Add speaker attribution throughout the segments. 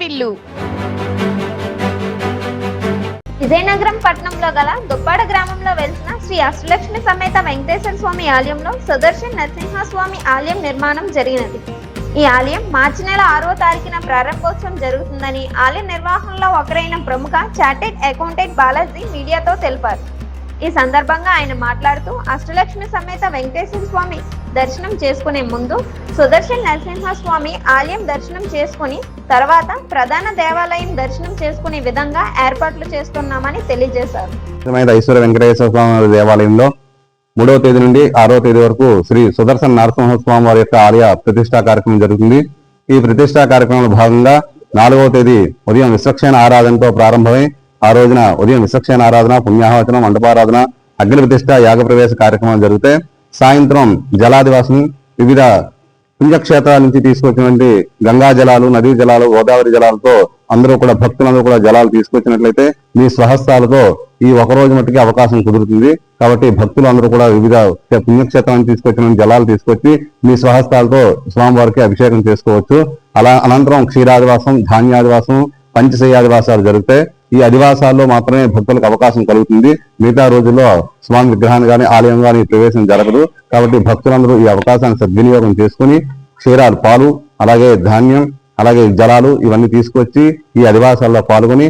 Speaker 1: వాకిళ్లు. విజయనగరం పట్టణంలో గల దుప్పాడ గ్రామంలో వెలిసిన శ్రీ అష్టలక్ష్మి సమేత వెంకటేశ్వర స్వామి ఆలయంలో సుదర్శన్ నరసింహస్వామి ఆలయం నిర్మాణం జరిగినది. ఈ ఆలయం మార్చి నెల 6వ తారీఖున ప్రారంభోత్సవం జరుగుతుందని ఆలయ నిర్వహణలో ఒకరైన ప్రముఖ చార్టెడ్ అకౌంటెంట్ బాలాజీ మీడియాతో తెలిపారు. ఈ సందర్భంగా ఆయన మాట్లాడుతూ అష్టలక్ష్మి సమేత వెంకటేశ్వర స్వామి దర్శనం చేసుకునే ముందు సుదర్శన్ నరసింహస్వామి ఆలయం దర్శనం చేసుకుని తర్వాత ప్రధాన దేవాలయం దర్శనం చేసుకునే విధంగా ఏర్పాట్లు చేస్తున్నామని తెలియజేశారు.
Speaker 2: ఐశ్వర్య వెంకటేశ్వర స్వామి దేవాలయంలో 3వ తేదీ నుండి 6వ తేదీ వరకు శ్రీ సుదర్శన్ నరసింహస్వామి వారి యొక్క ఆలయ ప్రతిష్టా కార్యక్రమం జరుగుతుంది. ఈ ప్రతిష్టా కార్యక్రమంలో భాగంగా 4వ తేదీ ఉదయం విశ్వక్షేణ ఆరాధనతో ప్రారంభమై ఆ రోజున ఉదయం విశ్వక్షేణ ఆరాధన, పుణ్యాహవచనం, మండపారాధన, అగ్ని ప్రతిష్ట, యాగ ప్రవేశ కార్యక్రమాలు జరుగుతాయి. సాయంత్రం జలాదివాసం, వివిధ పుణ్యక్షేత్రాల నుంచి తీసుకొచ్చినటువంటి గంగా జలాలు, నదీ జలాలు, గోదావరి జలాలతో అందరూ కూడా భక్తులందరూ కూడా జలాలు తీసుకొచ్చినట్లయితే మీ స్వహస్తాలతో ఈ ఒక రోజు మట్టుకి అవకాశం కుదురుతుంది. కాబట్టి భక్తులు అందరూ కూడా వివిధ పుణ్యక్షేత్రాలను తీసుకొచ్చిన జలాలు తీసుకొచ్చి మీ స్వహస్తాలతో స్వామివారికి అభిషేకం చేసుకోవచ్చు. అనంతరం క్షీరాదివాసం, ధాన్యాదివాసం, పంచశయ్యాదివాసాలు జరుగుతాయి. ఈ అధివాసాల్లో మాత్రమే భక్తులకు అవకాశం కలుగుతుంది. మిగతా రోజుల్లో స్వామి విగ్రహాన్ని కానీ ఆలయం కానీ ప్రవేశం జరగదు. కాబట్టి భక్తులందరూ ఈ అవకాశాన్ని సద్వినియోగం చేసుకుని క్షీరాలు, పాలు, అలాగే ధాన్యం, అలాగే జలాలు ఇవన్నీ తీసుకొచ్చి ఈ అధివాసాల్లో పాల్గొని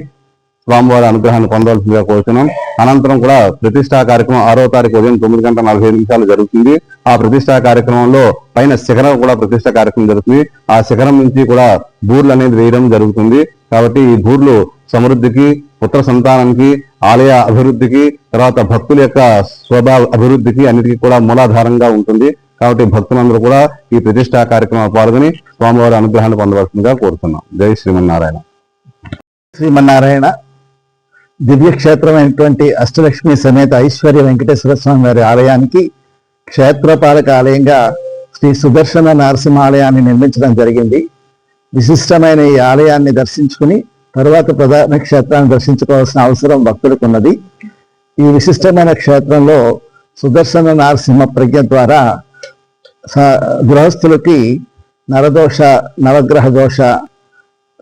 Speaker 2: స్వామివారి అనుగ్రహాన్ని పొందవలసిందిగా కోరుతున్నాం. అనంతరం కూడా ప్రతిష్టా కార్యక్రమం 6వ తారీఖు ఉదయం 9:45 జరుగుతుంది. ఆ ప్రతిష్టా కార్యక్రమంలో పైన శిఖరం కూడా ప్రతిష్టా కార్యక్రమం జరుగుతుంది. ఆ శిఖరం నుంచి కూడా బూర్లు అనేది వేయడం జరుగుతుంది. కాబట్టి ఈ బూర్లు సమృద్ధికి, పుత్ర సంతానానికి, ఆలయ అభివృద్ధికి, తర్వాత భక్తుల యొక్క స్వభావ అభివృద్ధికి అన్నిటికీ కూడా మూలాధారంగా ఉంటుంది. కాబట్టి భక్తులందరూ కూడా ఈ ప్రతిష్టా కార్యక్రమంలో పాల్గొని స్వామివారి అనుగ్రహాన్ని పొందవలసిందిగా కోరుతున్నాం. జై శ్రీమన్నారాయణ.
Speaker 3: శ్రీమన్నారాయణ. దివ్యక్షేత్రమైనటువంటి అష్టలక్ష్మి సమేత ఐశ్వర్య వెంకటేశ్వర స్వామి వారి ఆలయానికి క్షేత్రపాలక ఆలయంగా శ్రీ సుదర్శన నరసింహాలయాన్ని నిర్మించడం జరిగింది. విశిష్టమైన ఈ ఆలయాన్ని దర్శించుకుని తరువాత ప్రధాన క్షేత్రాన్ని దర్శించుకోవాల్సిన అవసరం భక్తులకు ఉన్నది. ఈ విశిష్టమైన క్షేత్రంలో సుదర్శన నరసింహ ప్రజ్ఞ ద్వారా గృహస్థులకి నరదోష, నవగ్రహ దోష,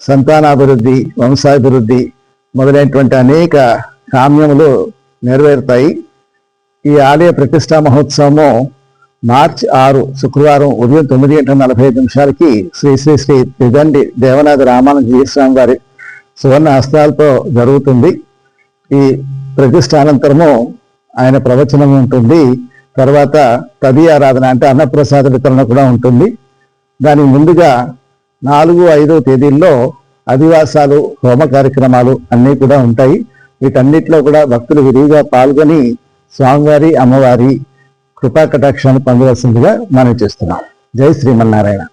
Speaker 3: సంతానాభివృద్ధి, వంశాభివృద్ధి మొదలైనటువంటి అనేక కామ్యములు నెరవేరుతాయి. ఈ ఆలయ ప్రతిష్టా మహోత్సవము మార్చి 6 శుక్రవారం ఉదయం 9:45 శ్రీ శ్రీ శ్రీ తిదండి దేవనాథ రామానుజీ స్వామి వారి సువర్ణ హస్తాలతో జరుగుతుంది. ఈ ప్రతిష్టానంతరము ఆయన ప్రవచనం ఉంటుంది. తర్వాత తదీయారాధన అంటే అన్నప్రసాద వితరణ కూడా ఉంటుంది. దానికి ముందుగా 4, 5వ తేదీల్లో అధివాసాలు, హోమ కార్యక్రమాలు అన్నీ కూడా ఉంటాయి. వీటన్నిటిలో కూడా భక్తులు విరివిగా పాల్గొని స్వామివారి, అమ్మవారి కృపా కటాక్షాన్ని పొందవలసిందిగా మనం చేస్తున్నాం. జై శ్రీమన్నారాయణ.